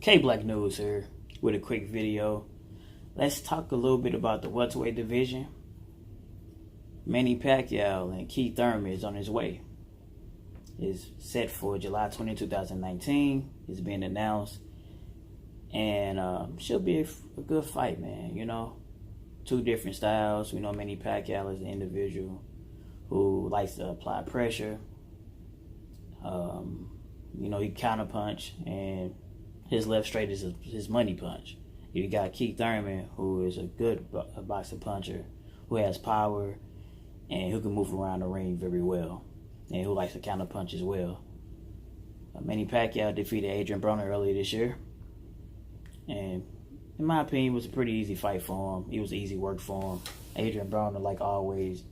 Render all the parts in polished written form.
K-Black News here with a quick video. Let's talk a little bit about the welterweight division. Manny Pacquiao and Keith Thurman is on his way. It's set for July 20, 2019. It's been announced. And should be a good fight, man. You know, two different styles. We know Manny Pacquiao is an individual who likes to apply pressure. You know, he counterpunch, and his left straight is his money punch. You got Keith Thurman, who is a good boxing puncher, who has power, and who can move around the ring very well, and who likes to counterpunch as well. Manny Pacquiao defeated Adrian Broner earlier this year, and in my opinion, it was a pretty easy fight for him. It was easy work for him. Adrian Broner, like always,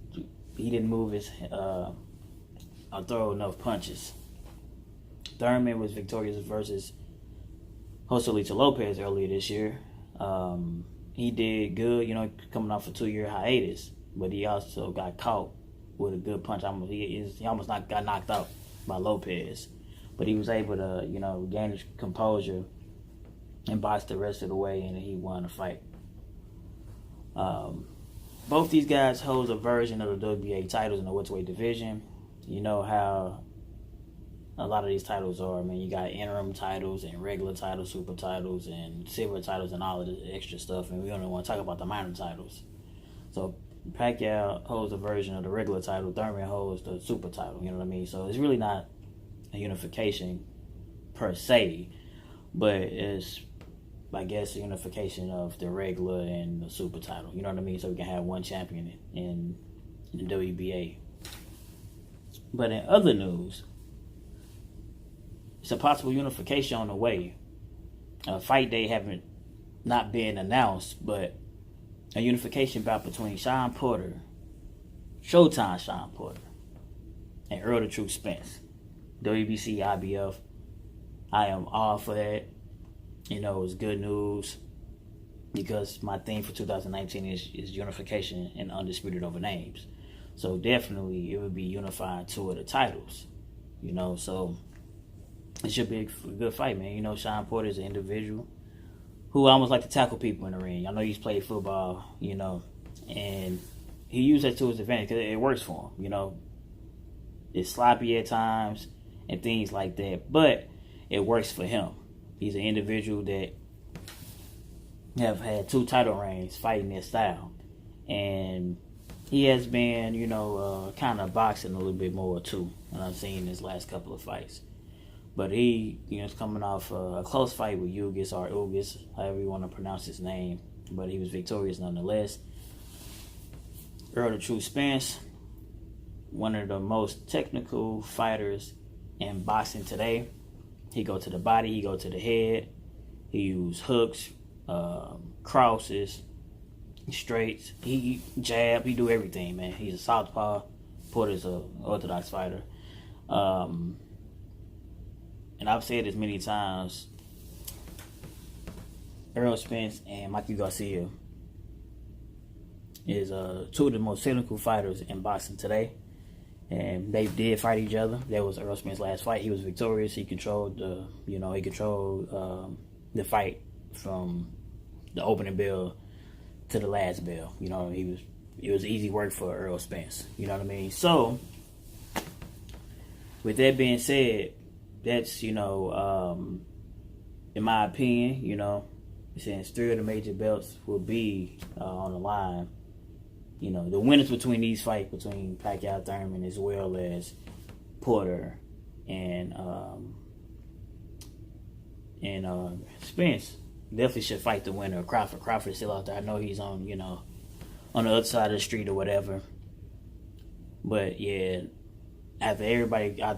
he didn't move his or throw enough punches. Thurman was victorious versus Joselito Lopez earlier this year. He did good, you know, coming off a 2-year hiatus, but he also got caught with a good punch. He almost got knocked out by Lopez, but he was able to, you know, gain his composure and box the rest of the way, and he won the fight. Both these guys hold a version of the WBA titles in the welterweight division. You know how a lot of these titles are. I mean, you got interim titles and regular titles, super titles, and silver titles, and all of the extra stuff. And we don't want to talk about the minor titles. So Pacquiao holds a version of the regular title. Thurman holds the super title. You know what I mean? So it's really not a unification per se, but it's, I guess, a unification of the regular and the super title. You know what I mean? So we can have one champion in the WBA. But in other news, it's a possible unification on the way. A fight day haven't not been announced, but a unification bout between Shawn Porter, Showtime Shawn Porter, and Earl the Truth Spence. WBC, IBF. I am all for that. You know, it's good news because my theme for 2019 is unification and undisputed over names. So definitely it would be unifying two of the titles. You know, so it should be a good fight, man. You know, Shawn Porter is an individual who almost like to tackle people in the ring. I know he's played football, you know, and he used that to his advantage because it works for him, you know. It's sloppy at times and things like that, but it works for him. He's an individual that have had 2 title reigns fighting this style, and he has been, you know, kind of boxing a little bit more too, and I've seen his last couple of fights. But he, you know, is coming off a close fight with Ugis or Ugis, however you want to pronounce his name. But he was victorious nonetheless. Earl the Truth Spence, one of the most technical fighters in boxing today. He go to the body, he go to the head. He use hooks, crosses, straights. He jab, he do everything, man. He's a southpaw. Porter's an orthodox fighter. And I've said this many times, Earl Spence and Mikey Garcia is 2 of the most technical fighters in boxing today. And they did fight each other. That was Earl Spence's last fight. He was victorious. He controlled the, you know, the fight from the opening bell to the last bell. You know, it was easy work for Earl Spence. You know what I mean? So, with that being said, that's, you know, in my opinion, you know, since 3 of the major belts will be on the line, you know, the winners between these fights, between Pacquiao, Thurman, as well as Porter and Spence, definitely should fight the winner of Crawford. Crawford's still out there. I know he's on, you know, on the other side of the street or whatever. But yeah, after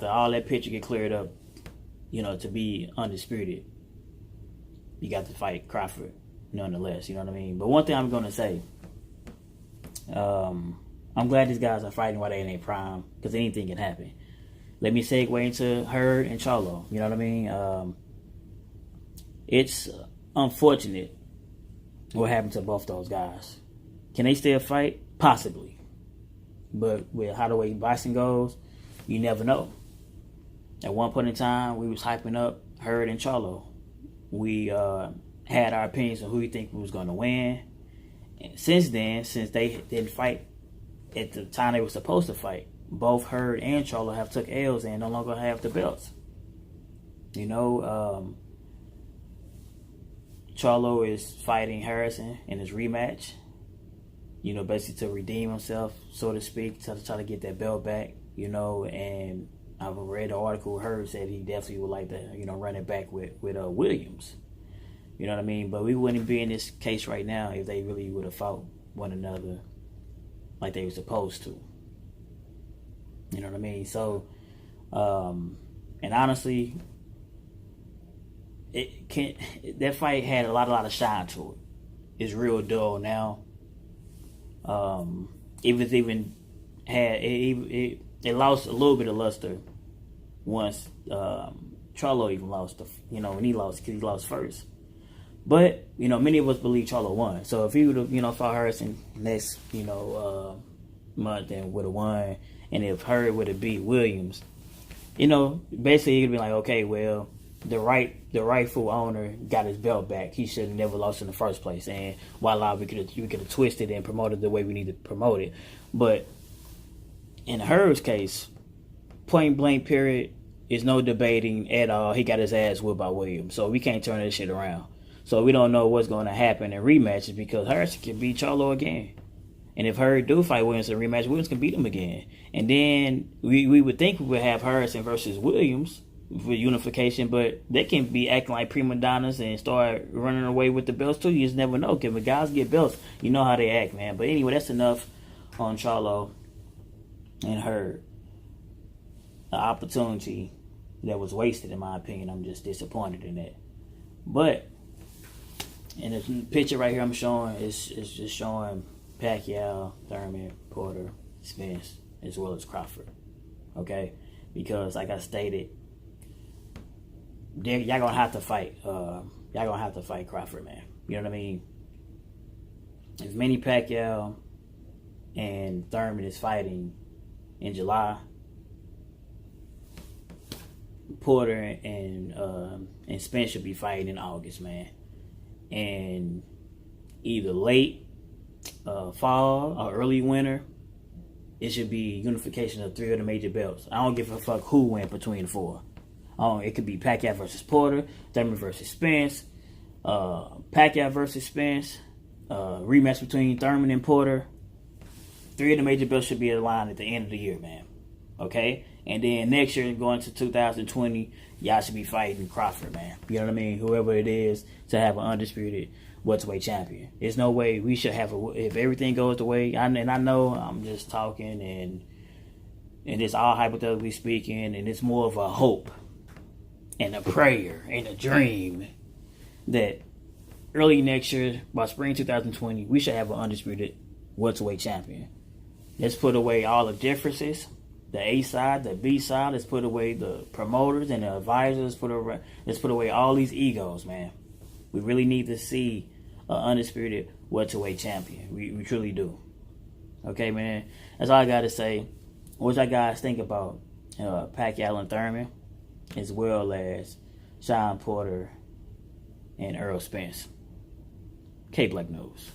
all that picture get cleared up, you know, to be undisputed, you got to fight Crawford nonetheless, you know what I mean? But one thing I'm going to say, I'm glad these guys are fighting while they're in their prime, because anything can happen. Let me segue into Hurd and Charlo, you know what I mean? It's unfortunate what happened to both those guys. Can they still fight? Possibly. But with how the way boxing goes, you never know. At one point in time, we was hyping up Hurd and Charlo. we had our opinions on who we think was going to win. And since then, since they didn't fight at the time they were supposed to fight, both Hurd and Charlo have took L's and no longer have the belts. You know, Charlo is fighting Harrison in his rematch. You know, basically to redeem himself, so to speak, to try to get that belt back. You know, and I've read the article. Hurd said he definitely would like to, you know, run it back with Williams. You know what I mean? But we wouldn't be in this case right now if they really would have fought one another like they were supposed to. You know what I mean? So, and honestly, that fight had a lot of shine to it. It's real dull now. It lost a little bit of luster once Charlo even lost. When he lost, because he lost first. But, you know, many of us believe Charlo won. So if he would have, you know, fought Harrison next, month, then would have won. And if Hurd would have beat Williams, you know, basically you'd be like, okay, well, the rightful owner got his belt back. He should have never lost in the first place. And voila, we could have twisted and promoted the way we need to promote it. But in Hurd's case, point blank period, is no debating at all. He got his ass whipped by Williams. So we can't turn this shit around. So we don't know what's going to happen in rematches because Harrison can beat Charlo again. And if Hurd do fight Williams in a rematch, Williams can beat him again. And then we would think we would have Harrison versus Williams for unification, but they can be acting like prima donnas and start running away with the belts too. You just never know. Because when guys get belts, you know how they act, man. But anyway, that's enough on Charlo and Hurd. An opportunity that was wasted, in my opinion. I'm just disappointed in that. But in the picture right here I'm showing, it's just showing Pacquiao, Thurman, Porter, Spence, as well as Crawford. Okay? Because like I stated, y'all gonna have to fight. Y'all gonna have to fight Crawford, man. You know what I mean? If Manny Pacquiao and Thurman is fighting in July, Porter and Spence should be fighting in August, man. And either late fall or early winter, it should be unification of 3 of the major belts. I don't give a fuck who went between the 4. It could be Pacquiao versus Porter, Thurman versus Spence, Pacquiao versus Spence, rematch between Thurman and Porter. 3 of the major belts should be aligned at the end of the year, man. Okay? And then next year, going to 2020, y'all should be fighting Crawford, man. You know what I mean? Whoever it is, to have an undisputed welterweight champion. There's no way we should have if everything goes the way, and I know I'm just talking and it's all hypothetically speaking, and it's more of a hope and a prayer and a dream that early next year, by spring 2020, we should have an undisputed welterweight champion. Let's put away all the differences. The A side, the B side. Let's put away the promoters and the advisors. Let's put away all these egos, man. We really need to see an undisputed welterweight champion. We truly do. Okay, man. That's all I got to say. What y'all guys think about Pacquiao and Thurman, as well as Sean Porter and Earl Spence? K Black News.